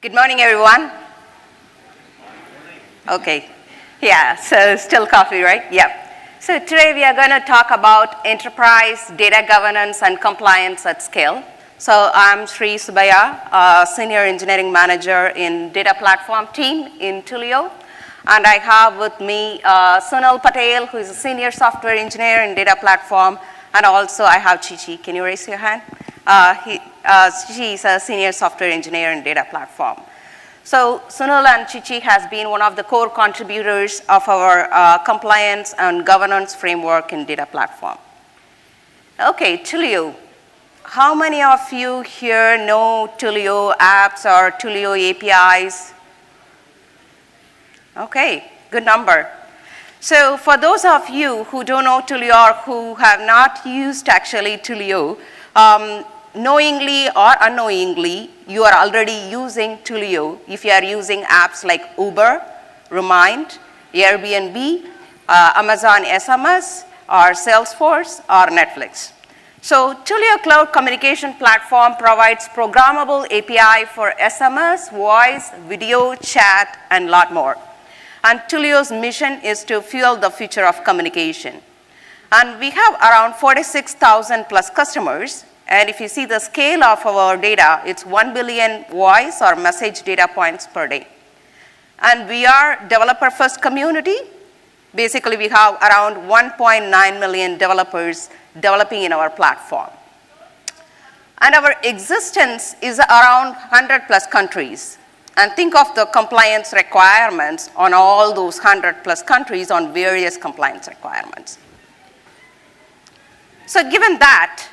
Good morning, everyone. Okay. Yeah, so still coffee, right? Yep. So today we are going to talk about enterprise data governance and compliance at scale. So I'm Sri Subaya, Senior Engineering Manager in Data Platform team in Twilio. And I have with me Sunil Patel, who is a Senior Software Engineer in Data Platform. And also I have Chichi. Can you raise your hand? Chichi is a Senior Software Engineer in Data Platform. So Sunil and Chichi has been one of the core contributors of our compliance and governance framework in Data Platform. Okay, Twilio. How many of you here know Twilio apps or Twilio APIs? Okay, good number. So for those of you who don't know Twilio or who have not used actually Twilio, knowingly or unknowingly, you are already using Twilio if you are using apps like Uber, Remind, Airbnb, Amazon SMS, or Salesforce, or Netflix. So Twilio Cloud Communication Platform provides programmable API for SMS, voice, video, chat, and a lot more. And Twilio's mission is to fuel the future of communication. And we have around 46,000 plus customers. And if you see the scale of our data, it's 1 billion voice or message data points per day. And we are developer-first community. Basically, we have around 1.9 million developers developing in our platform. And our existence is around 100 plus countries. And think of the compliance requirements on all those 100 plus countries on various compliance requirements. So given that,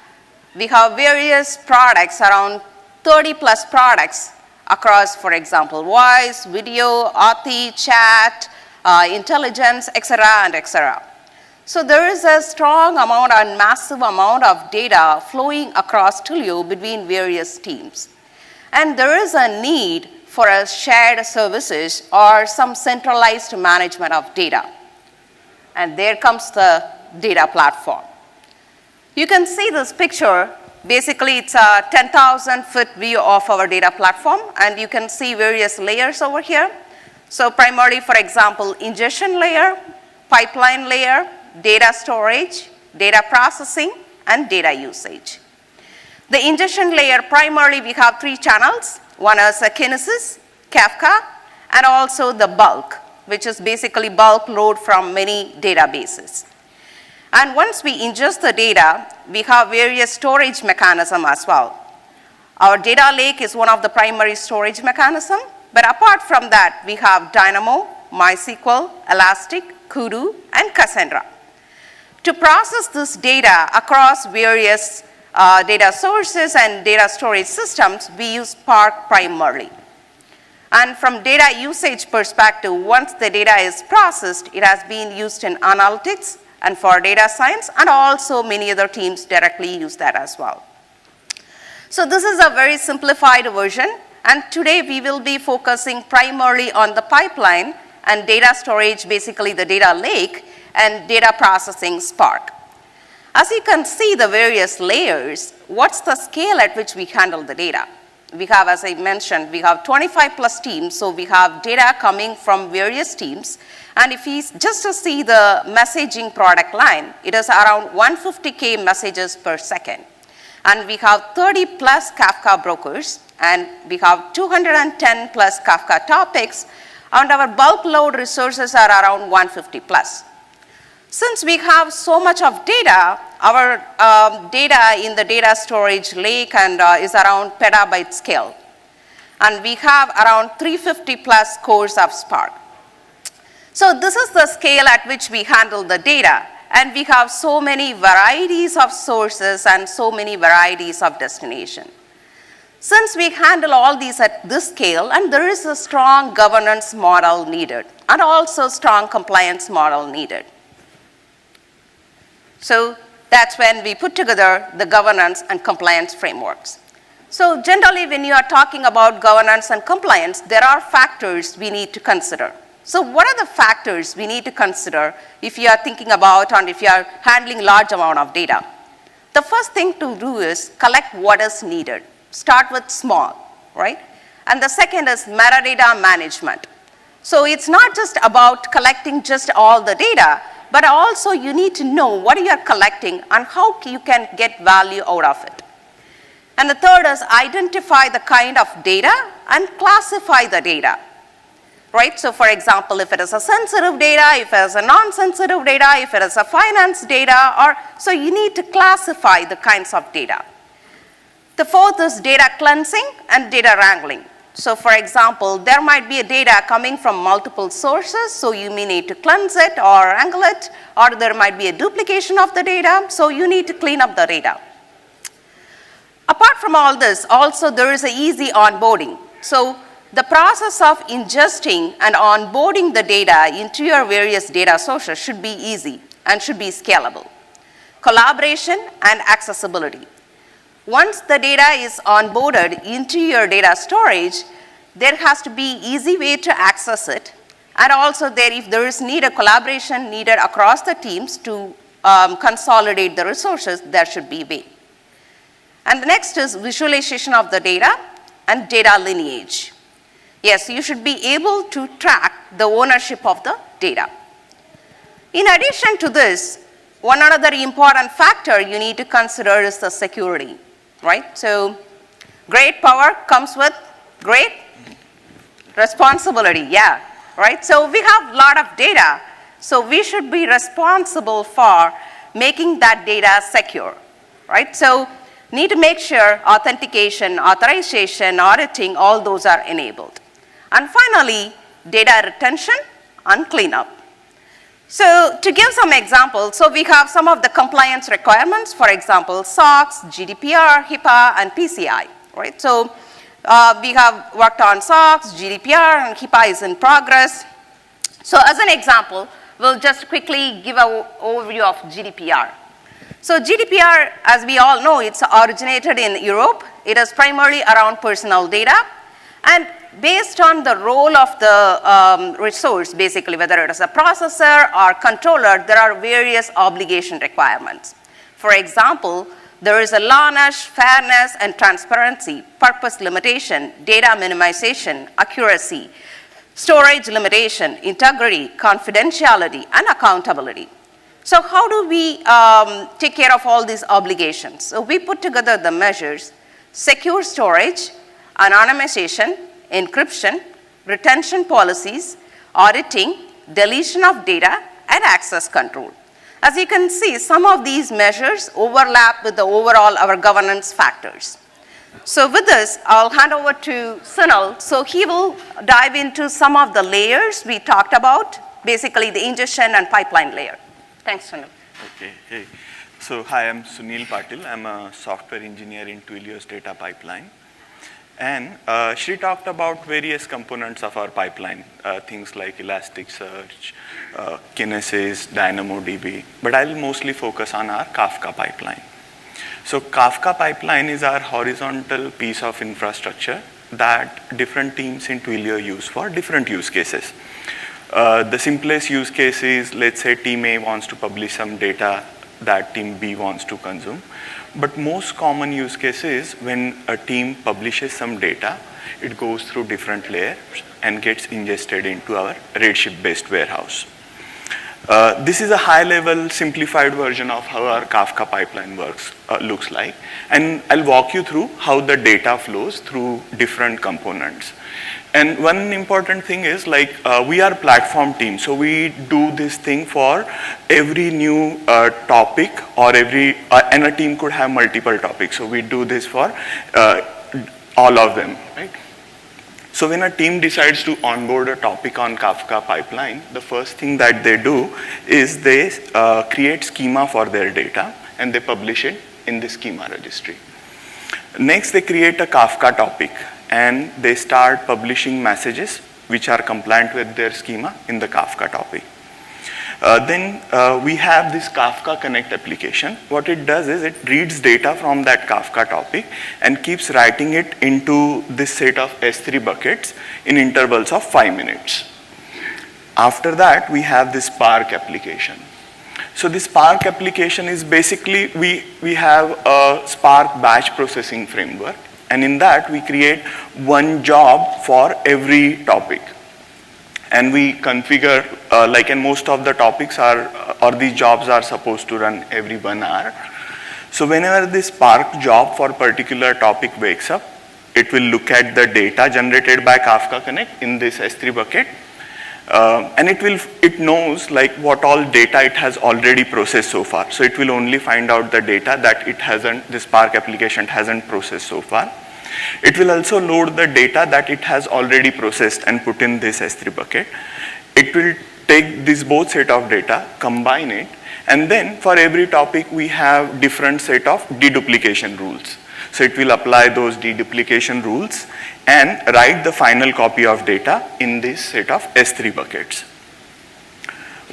we have various products, around 30 plus products across, for example, voice, video, Authy, chat, intelligence, et cetera. So there is a strong amount and massive amount of data flowing across Twilio between various teams. And there is a need for a shared services or some centralized management of data. And there comes the data platform. You can see this picture. Basically, it's a 10,000-foot view of our data platform, and you can see various layers over here. So primarily, for example, ingestion layer, pipeline layer, data storage, data processing, and data usage. The ingestion layer, primarily, we have 3 channels. One is a Kinesis, Kafka, and also the bulk, which is basically bulk load from many databases. And once we ingest the data, we have various storage mechanisms as well. Our data lake is one of the primary storage mechanisms, but apart from that, we have Dynamo, MySQL, Elastic, Kudu, and Cassandra. To process this data across various data sources and data storage systems, we use Spark primarily. And from data usage perspective, once the data is processed, it has been used in analytics and for data science, and also many other teams directly use that as well. So this is a very simplified version, and today we will be focusing primarily on the pipeline and data storage, basically the data lake, and data processing Spark. As you can see the various layers, what's the scale at which we handle the data? We have, as I mentioned, we have 25 plus teams, so we have data coming from various teams. And if we just to see the messaging product line, it is around 150K messages per second. And we have 30 plus Kafka brokers, and we have 210 plus Kafka topics, and our bulk load resources are around 150 plus. Since we have so much of data, our data in the data storage lake and is around petabyte scale. And we have around 350 plus cores of Spark. So this is the scale at which we handle the data. And we have so many varieties of sources and so many varieties of destination. Since we handle all these at this scale, and there is a strong governance model needed, and also strong compliance model needed. So that's when we put together the governance and compliance frameworks. So generally, when you are talking about governance and compliance, there are factors we need to consider. So what are the factors we need to consider if you are thinking about and if you are handling large amount of data? The first thing to do is collect what is needed. Start with small, right? And the second is metadata management. So it's not just about collecting just all the data, but also you need to know what you are collecting and how you can get value out of it. And the third is identify the kind of data and classify the data. Right? So for example, if it is a sensitive data, if it is a non-sensitive data, if it is a finance data, so you need to classify the kinds of data. The fourth is data cleansing and data wrangling. So for example, there might be a data coming from multiple sources, so you may need to cleanse it or wrangle it, or there might be a duplication of the data, so you need to clean up the data. Apart from all this, also there is an easy onboarding. So the process of ingesting and onboarding the data into your various data sources should be easy and should be scalable. Collaboration and accessibility. Once the data is onboarded into your data storage, there has to be easy way to access it. And also if there is collaboration needed across the teams to consolidate the resources, there should be a way. And the next is visualization of the data and data lineage. Yes, you should be able to track the ownership of the data. In addition to this, one other important factor you need to consider is the security, right? So great power comes with great responsibility, yeah, right? So we have a lot of data, so we should be responsible for making that data secure, right? So need to make sure authentication, authorization, auditing, all those are enabled. And finally, data retention and cleanup. So to give some examples, so we have some of the compliance requirements, for example, SOX, GDPR, HIPAA, and PCI, right? So we have worked on SOX, GDPR, and HIPAA is in progress. So as an example, we'll just quickly give an overview of GDPR. So GDPR, as we all know, it's originated in Europe. It is primarily around personal data. And based on the role of the resource, basically, whether it is a processor or controller, there are various obligation requirements. For example, there is a lawness, fairness, and transparency, purpose limitation, data minimization, accuracy, storage limitation, integrity, confidentiality, and accountability. So how do we take care of all these obligations? So we put together the measures: secure storage, anonymization, encryption, retention policies, auditing, deletion of data, and access control. As you can see, some of these measures overlap with the overall our governance factors. So with this, I'll hand over to Sunil. So he will dive into some of the layers we talked about, basically the ingestion and pipeline layer. Thanks, Sunil. Okay, hey. So hi, I'm Sunil Patil. I'm a software engineer in Twilio's data pipeline. And she talked about various components of our pipeline, things like Elasticsearch, Kinesis, DynamoDB, but I'll mostly focus on our Kafka pipeline. So Kafka pipeline is our horizontal piece of infrastructure that different teams in Twilio use for different use cases. The simplest use case is, let's say team A wants to publish some data that team B wants to consume. But most common use case is when a team publishes some data, it goes through different layers and gets ingested into our Redshift-based warehouse. This is a high-level simplified version of how our Kafka pipeline looks like. And I'll walk you through how the data flows through different components. And one important thing is, like, we are a platform team, so we do this thing for every new topic, or and a team could have multiple topics, so we do this for all of them, right? So when a team decides to onboard a topic on Kafka pipeline, the first thing that they do is they create schema for their data, and they publish it in the Schema Registry. Next, they create a Kafka topic, and they start publishing messages which are compliant with their schema in the Kafka topic. Then we have this Kafka Connect application. What it does is it reads data from that Kafka topic and keeps writing it into this set of S3 buckets in intervals of 5 minutes. After that, we have this Spark application. So this Spark application is basically, we have a Spark batch processing framework, And in that, we create one job for every topic. And we configure, and most of the topics are, or these jobs are supposed to run every 1 hour. So whenever this Spark job for particular topic wakes up, it will look at the data generated by Kafka Connect in this S3 bucket. And it knows like what all data it has already processed so far. So it will only find out the data that the Spark application hasn't processed so far. It will also load the data that it has already processed and put in this S3 bucket. It will take this both set of data, combine it, and then for every topic we have different set of deduplication rules. So it will apply those deduplication rules and write the final copy of data in this set of S3 buckets.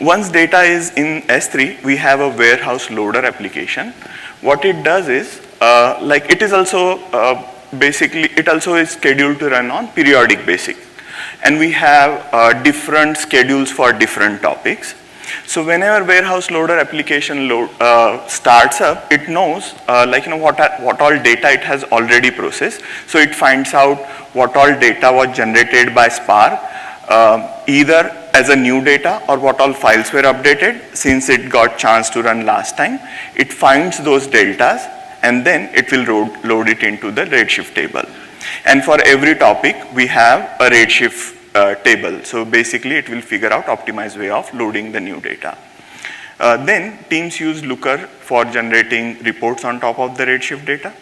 Once data is in S3, we have a warehouse loader application. What it does is, it is also it also is scheduled to run on periodic basis. And we have different schedules for different topics. So whenever warehouse loader application starts up, it knows what all data it has already processed. So it finds out what all data was generated by Spark, either as a new data or what all files were updated since it got chance to run last time. It finds those deltas and then it will load it into the Redshift table. And for every topic, we have a Redshift table. So basically, it will figure out optimized way of loading the new data. Then teams use Looker for generating reports on top of the Redshift data.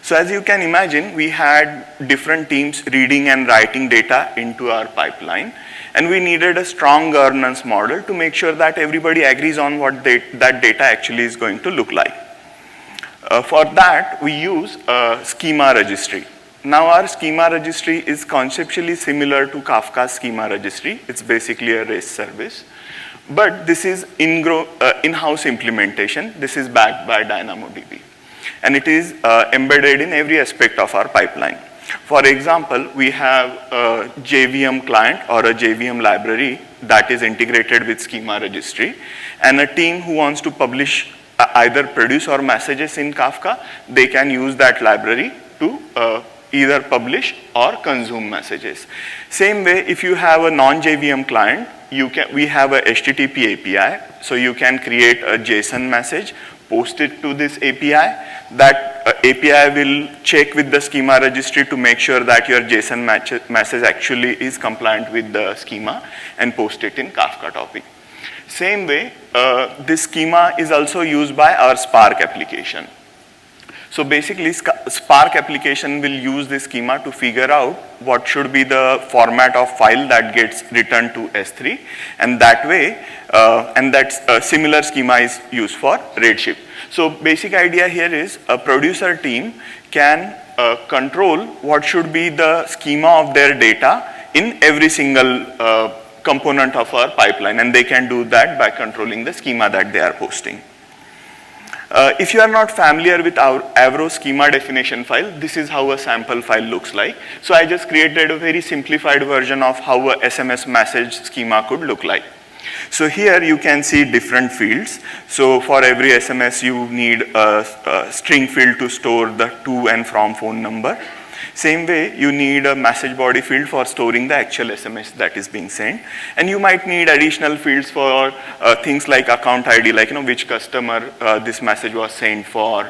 So as you can imagine, we had different teams reading and writing data into our pipeline. And we needed a strong governance model to make sure that everybody agrees on what that data actually is going to look like. For that, we use a Schema Registry. Now our Schema Registry is conceptually similar to Kafka's Schema Registry. It's basically a REST service. But this is in-house implementation. This is backed by DynamoDB. And it is embedded in every aspect of our pipeline. For example, we have a JVM client or a JVM library that is integrated with Schema Registry. And a team who wants to publish either produce or messages in Kafka, they can use that library to either publish or consume messages. Same way, if you have a non-JVM client, we have a HTTP API, so you can create a JSON message, post it to this API. That API will check with the Schema Registry to make sure that your JSON message actually is compliant with the schema and post it in Kafka topic. Same way, this schema is also used by our Spark application. So basically, Spark application will use this schema to figure out what should be the format of file that gets returned to S3. And that way, a similar schema is used for Redshift. So basic idea here is a producer team can control what should be the schema of their data in every single component of our pipeline, and they can do that by controlling the schema that they are posting. If you are not familiar with our Avro schema definition file, this is how a sample file looks like. So I just created a very simplified version of how a SMS message schema could look like. So here you can see different fields. So for every SMS, you need a string field to store the to and from phone number. Same way, you need a message body field for storing the actual SMS that is being sent. And you might need additional fields for things like account ID, like which customer this message was sent for,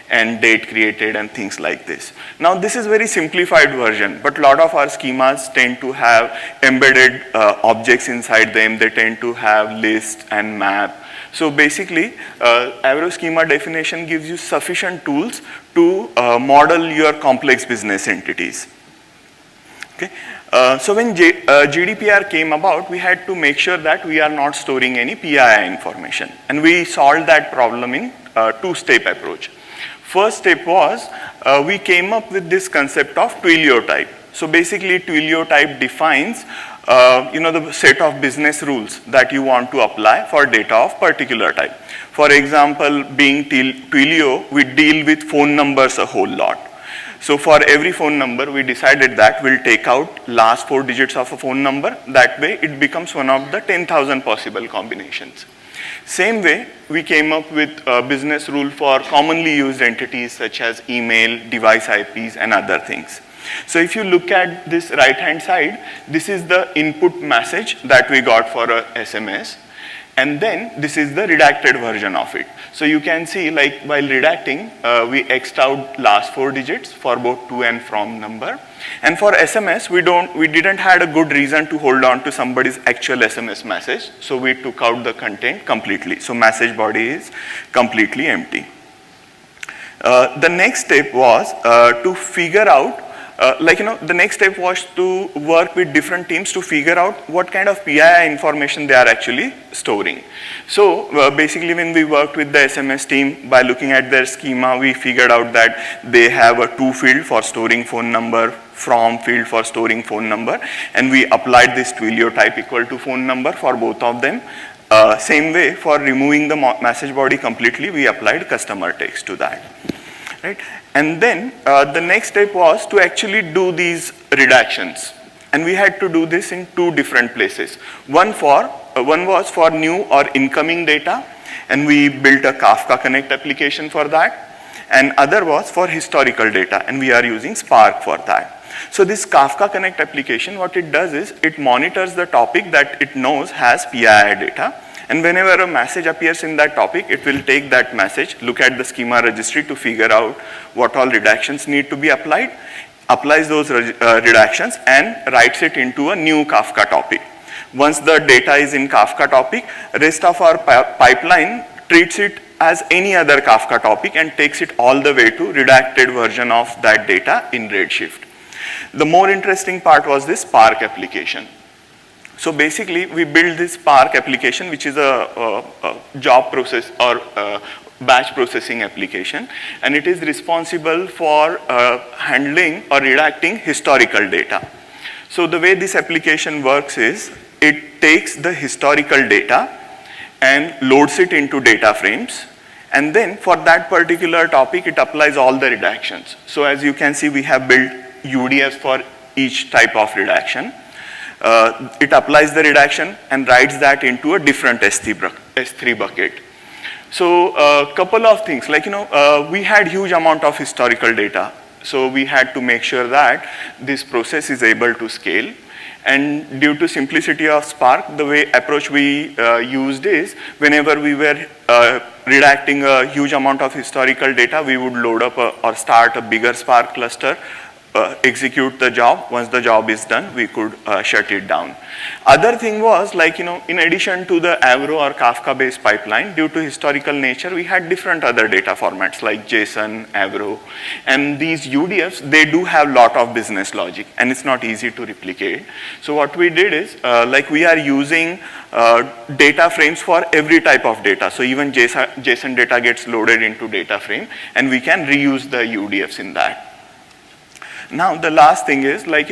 and date created and things like this. Now this is very simplified version, but a lot of our schemas tend to have embedded objects inside them. They tend to have list and map. So basically, Avro schema definition gives you sufficient tools to model your complex business entities. Okay. So when GDPR came about, we had to make sure that we are not storing any PII information. And we solved that problem in a two-step approach. First step was, we came up with this concept of Twilio type. So basically, Twilio type defines the set of business rules that you want to apply for data of particular type. For example, being Twilio, we deal with phone numbers a whole lot. So for every phone number, we decided that we'll take out last 4 digits of a phone number. That way, it becomes one of the 10,000 possible combinations. Same way, we came up with a business rule for commonly used entities such as email, device IPs, and other things. So if you look at this right-hand side, this is the input message that we got for a SMS. And then this is the redacted version of it. So you can see, like, while redacting, we X'd out last 4 digits for both to and from number. And for SMS, we didn't had a good reason to hold on to somebody's actual SMS message. So we took out the content completely. So message body is completely empty. The next step was to figure out, the next step was to work with different teams to figure out what kind of PII information they are actually storing. So basically, when we worked with the SMS team, by looking at their schema, we figured out that they have a to field for storing phone number, from field for storing phone number, and we applied this Twilio type equal to phone number for both of them. Same way, for removing the message body completely, we applied customer text to that. Right? And then the next step was to actually do these redactions. And we had to do this in 2 different places. One was for new or incoming data, and we built a Kafka Connect application for that. And other was for historical data, and we are using Spark for that. So this Kafka Connect application, what it does is it monitors the topic that it knows has PII data. And whenever a message appears in that topic, it will take that message, look at the Schema Registry to figure out what all redactions need to be applied, applies those redactions, and writes it into a new Kafka topic. Once the data is in Kafka topic, rest of our pipeline treats it as any other Kafka topic and takes it all the way to redacted version of that data in Redshift. The more interesting part was this Spark application. So basically, we built this Spark application, which is a job process or batch processing application, and it is responsible for handling or redacting historical data. So the way this application works is, it takes the historical data and loads it into data frames, and then for that particular topic, it applies all the redactions. So as you can see, we have built UDFs for each type of redaction. It applies the redaction and writes that into a different S3 bucket. So a couple of things, like, we had huge amount of historical data. So we had to make sure that this process is able to scale. And due to simplicity of Spark, the way approach we used is, whenever we were redacting a huge amount of historical data, we would load up or start a bigger Spark cluster, execute the job. Once the job is done, we could shut it down. Other thing was, like, in addition to the Avro or Kafka based pipeline, due to historical nature, we had different other data formats like JSON, Avro, and these UDFs, they do have lot of business logic, and it's not easy to replicate. So what we did is, like, we are using data frames for every type of data. So even JSON data gets loaded into data frame, and we can reuse the UDFs in that. Now, the last thing is, like,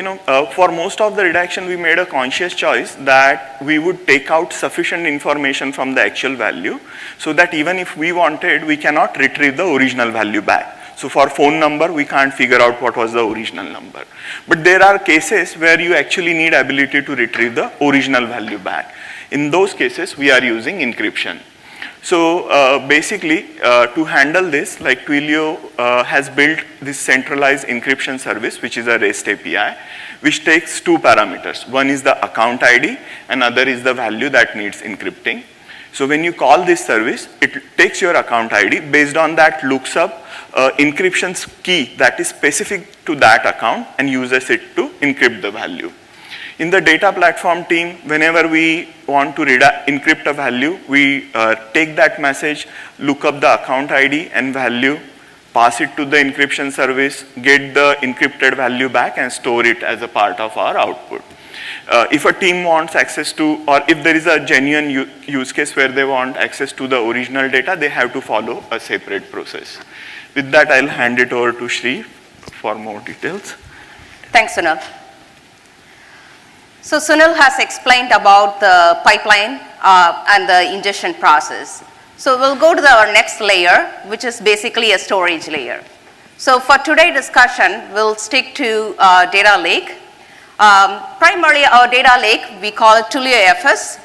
for most of the redaction, we made a conscious choice that we would take out sufficient information from the actual value, so that even if we wanted, we cannot retrieve the original value back. So for phone number, we can't figure out what was the original number. But there are cases where you actually need ability to retrieve the original value back. In those cases, we are using encryption. So basically, to handle this, like, Twilio has built this centralized encryption service, which is a REST API, which takes 2 parameters. One is the account ID, and other is the value that needs encrypting. So when you call this service, it takes your account ID, based on that looks up encryption's key that is specific to that account and uses it to encrypt the value. In the data platform team, whenever we want to encrypt a value, we take that message, look up the account ID and value, pass it to the encryption service, get the encrypted value back, and store it as a part of our output. If a team wants access to, or if there is a genuine use case where they want access to the original data, they have to follow a separate process. With that, I'll hand it over to Shri for more details. Thanks, Sunil. So Sunil has explained about the pipeline and the ingestion process. So we'll go to our next layer, which is basically a storage layer. So for today's discussion, we'll stick to data lake. Primarily our data lake, we call it TwilioFS.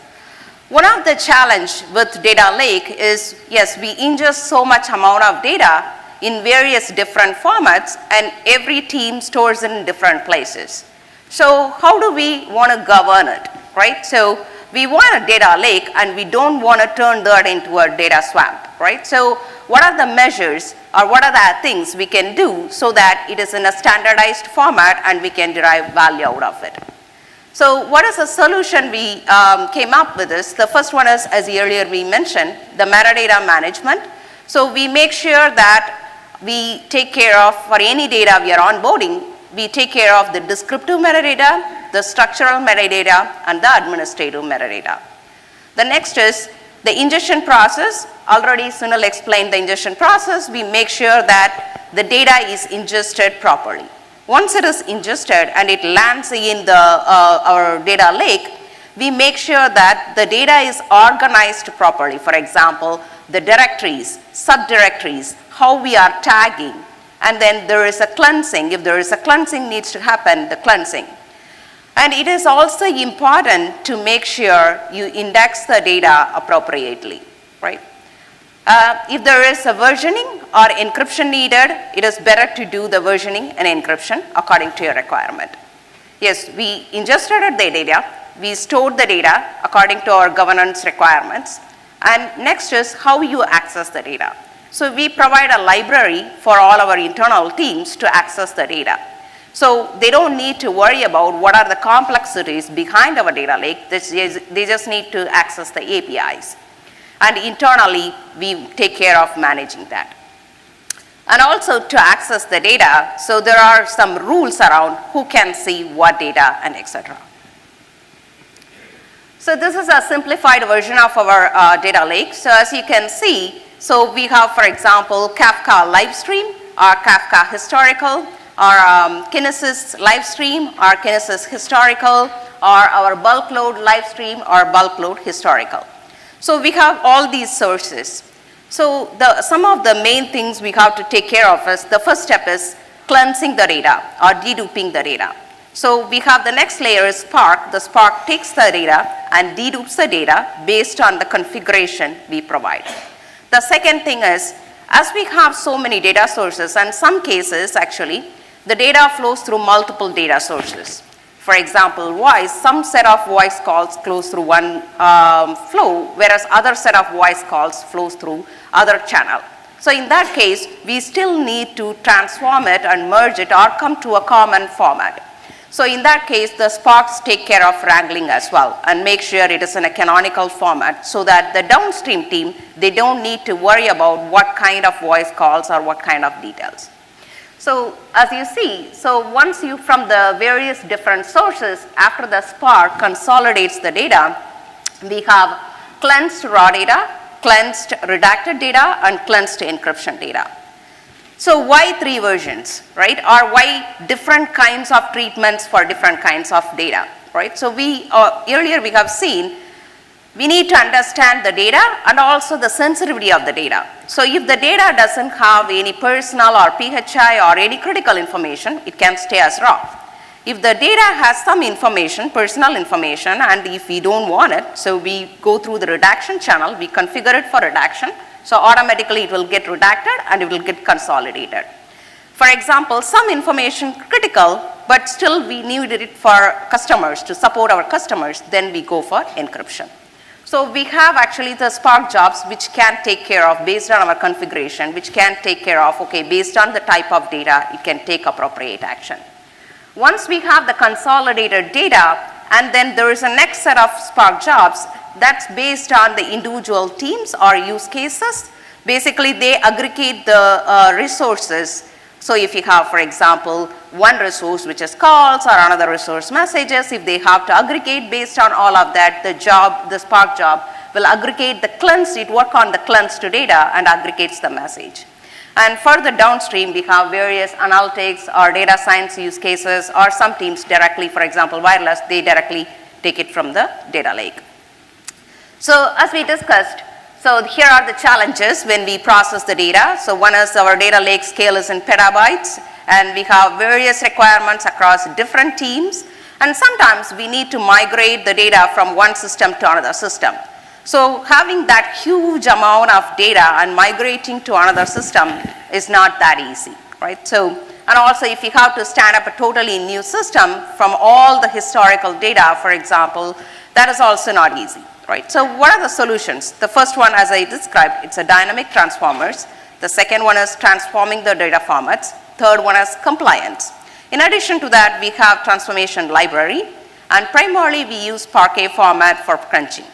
One of the challenge with data lake is, yes, we ingest so much amount of data in various different formats, and every team stores it in different places. So how do we want to govern it, right? So we want a data lake, and we don't want to turn that into a data swamp, right? So what are the measures, or what are the things we can do so that it is in a standardized format and we can derive value out of it? So what is the solution we came up with this? The first one is, as earlier we mentioned, the metadata management. So we make sure that we take care of, for any data we are onboarding, we take care of the descriptive metadata, the structural metadata, and the administrative metadata. The next is the ingestion process. Already Sunil explained the ingestion process. We make sure that the data is ingested properly. Once it is ingested and it lands in our data lake, we make sure that the data is organized properly. For example, the directories, subdirectories, how we are tagging, and then there is a cleansing. If there is a cleansing needs to happen, the cleansing. And it is also important to make sure you index the data appropriately, right? If there is a versioning or encryption needed, it is better to do the versioning and encryption according to your requirement. Yes, we ingested the data, we stored the data according to our governance requirements, and next is how you access the data. So we provide a library for all our internal teams to access the data. So they don't need to worry about what are the complexities behind our data lake, they just need to access the APIs. And internally, we take care of managing that. And also to access the data, so there are some rules around who can see what data and etc. So this is a simplified version of our data lake. So as you can see, so we have, for example, Kafka live stream, or Kafka historical, or Kinesis live stream, or Kinesis historical, or our bulk load live stream, or bulk load historical. So we have all these sources. So some of the main things we have to take care of is, the first step is cleansing the data or deduping the data. So we have the next layer is Spark. The Spark takes the data and dedupes the data based on the configuration we provide. The second thing is, as we have so many data sources, and some cases actually, the data flows through multiple data sources. For example, voice, some set of voice calls flows through one flow, whereas other set of voice calls flows through other channel. So in that case, we still need to transform it and merge it or come to a common format. So in that case, the Sparks take care of wrangling as well and make sure it is in a canonical format so that the downstream team, they don't need to worry about what kind of voice calls or what kind of details. So as you see, so once you from the various different sources, after the Spark consolidates the data, we have cleansed raw data, cleansed redacted data, and cleansed encryption data. So why 3 versions, right? Or why different kinds of treatments for different kinds of data, right? So earlier we have seen, we need to understand the data and also the sensitivity of the data. So if the data doesn't have any personal or PHI or any critical information, it can stay as raw. If the data has some information, personal information, and if we don't want it, so we go through the redaction channel, we configure it for redaction, so automatically it will get redacted and it will get consolidated. For example, some information critical, but still we needed it for customers, to support our customers, then we go for encryption. So we have actually the Spark jobs which can take care of based on our configuration, which can take care of, okay, based on the type of data, it can take appropriate action. Once we have the consolidated data, and then there is a next set of Spark jobs that's based on the individual teams or use cases. Basically, they aggregate the resources. So if you have, for example, one resource which is calls or another resource messages, if they have to aggregate based on all of that, the Spark job will aggregate the cleansed, it work on the cleansed data and aggregates the message. And further downstream, we have various analytics or data science use cases, or some teams directly, for example, wireless, they directly take it from the data lake. So as we discussed, so here are the challenges when we process the data. So one is our data lake scale is in petabytes, and we have various requirements across different teams, and sometimes we need to migrate the data from one system to another system. So having that huge amount of data and migrating to another system is not that easy, right? So, and also if you have to stand up a totally new system from all the historical data, for example, that is also not easy, right? So what are the solutions? The first one, as I described, it's a dynamic transformers. The second one is transforming the data formats. Third one is compliance. In addition to that, we have transformation library, and primarily we use Spark+AI format for crunching.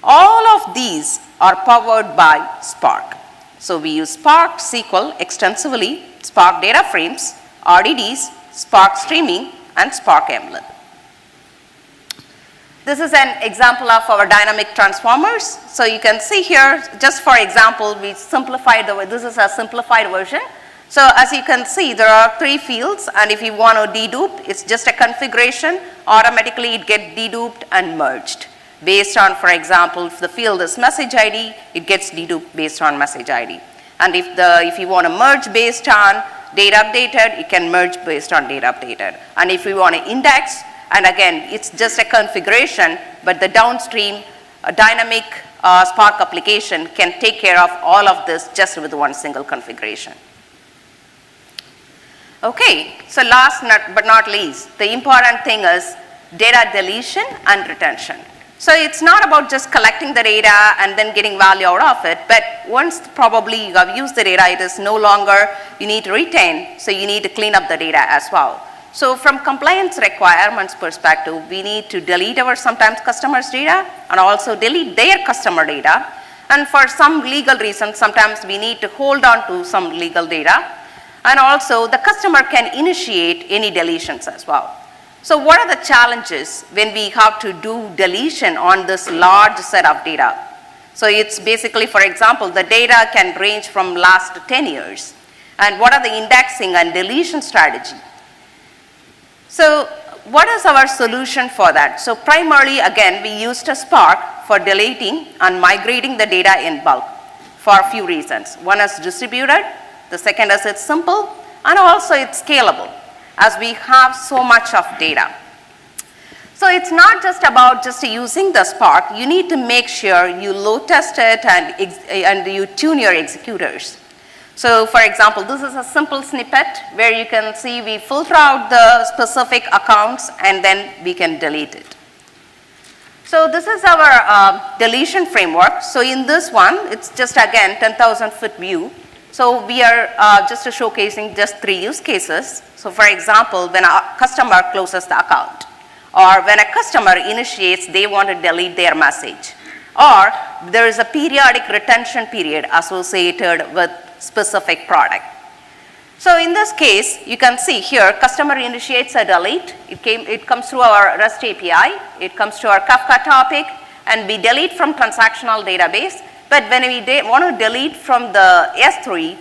All of these are powered by Spark. So we use Spark SQL extensively, Spark data frames, RDDs, Spark streaming, and Spark Emlyn. This is an example of our dynamic transformers. So you can see here, just for example, we simplified this is a simplified version. So as you can see, there are 3 fields, and if you want to dedupe, it's just a configuration. Automatically it gets deduped and merged. Based on, for example, if the field is message ID, it gets deduped based on message ID. And if you want to merge based on date updated, it can merge based on date updated. And if you want to index, and again, it's just a configuration, but the downstream dynamic Spark application can take care of all of this just with one single configuration. Okay, so last but not least, the important thing is data deletion and retention. So it's not about just collecting the data and then getting value out of it, but once probably you have used the data, it is no longer you need to retain, so you need to clean up the data as well. So from compliance requirements perspective, we need to delete our sometimes customers' data and also delete their customer data. And for some legal reasons, sometimes we need to hold on to some legal data. And also the customer can initiate any deletions as well. So what are the challenges when we have to do deletion on this large set of data? So it's basically, for example, the data can range from last 10 years. And what are the indexing and deletion strategy? So what is our solution for that? So primarily, again, we used a Spark for deleting and migrating the data in bulk for a few reasons. One is distributed, the second is it's simple, and also it's scalable as we have so much of data. So it's not just about just using the Spark, you need to make sure you load test it and you tune your executors. So for example, this is a simple snippet where you can see we filter out the specific accounts and then we can delete it. So this is our deletion framework. So in this one, it's just again 10,000 foot view. So we are just showcasing just 3 use cases. So for example, when a customer closes the account, or when a customer initiates, they want to delete their message, or there is a periodic retention period associated with specific product. So in this case, you can see here, customer initiates a delete. It comes through our REST API. It comes to our Kafka topic, and we delete from transactional database. But when we want to delete from the S3,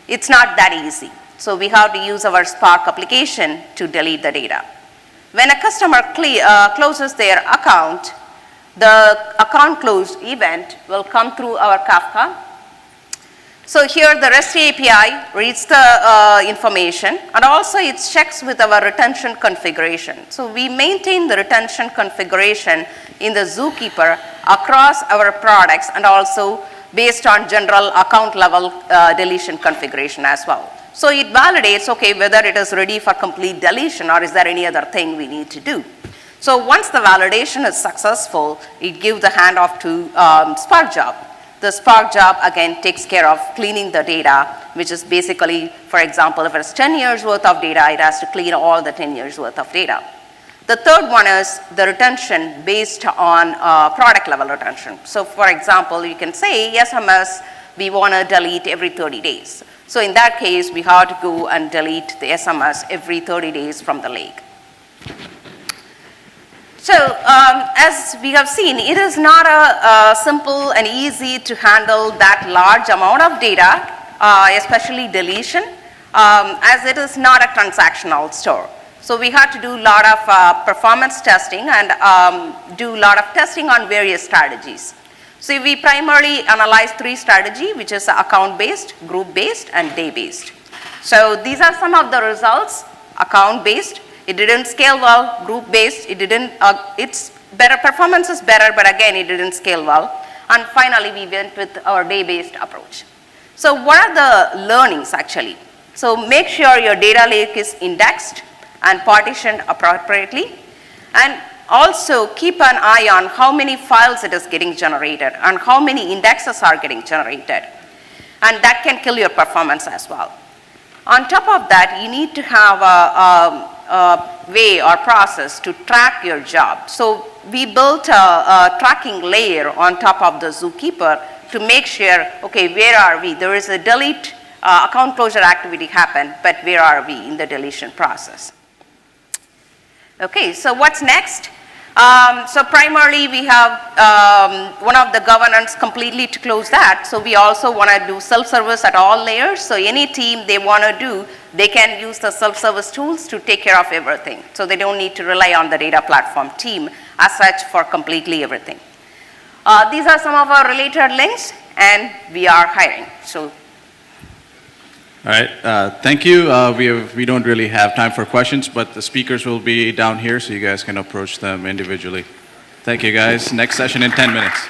it's not that easy. So we have to use our Spark application to delete the data. When a customer closes their account, the account closed event will come through our Kafka. So here the REST API reads the information, and also it checks with our retention configuration. So we maintain the retention configuration in the Zookeeper across our products, and also based on general account level deletion configuration as well. So it validates, okay, whether it is ready for complete deletion or is there any other thing we need to do. So once the validation is successful, it gives the handoff to Spark job. The Spark job again takes care of cleaning the data, which is basically, for example, if it's 10 years worth of data, it has to clean all the 10 years worth of data. The third one is the retention based on product level retention. So for example, you can say SMS, we want to delete every 30 days. So in that case, we have to go and delete the SMS every 30 days from the lake. So as we have seen, it is not a simple and easy to handle that large amount of data, especially deletion, as it is not a transactional store. So we had to do a lot of performance testing and do a lot of testing on various strategies. So we primarily analyze 3 strategies, which is account-based, group-based, and day-based. So these are some of the results. Account-based, it didn't scale well. Group-based, it didn't, its better performance is better, but again, it didn't scale well. And finally, we went with our day-based approach. So what are the learnings actually? So make sure your data lake is indexed and partitioned appropriately, and also keep an eye on how many files it is getting generated and how many indexes are getting generated. And that can kill your performance as well. On top of that, you need to have a way or process to track your job. So we built a tracking layer on top of the Zookeeper to make sure, okay, where are we? There is a delete account closure activity happened, but where are we in the deletion process? Okay, so what's next? So primarily we have one of the governance completely to close that. So we also want to do self-service at all layers. So any team they want to do, they can use the self-service tools to take care of everything. So they don't need to rely on the data platform team as such for completely everything. These are some of our related links, and we are hiring. So. All right, thank you. We don't really have time for questions, but the speakers will be down here, so you guys can approach them individually. Thank you, guys. Next session in 10 minutes.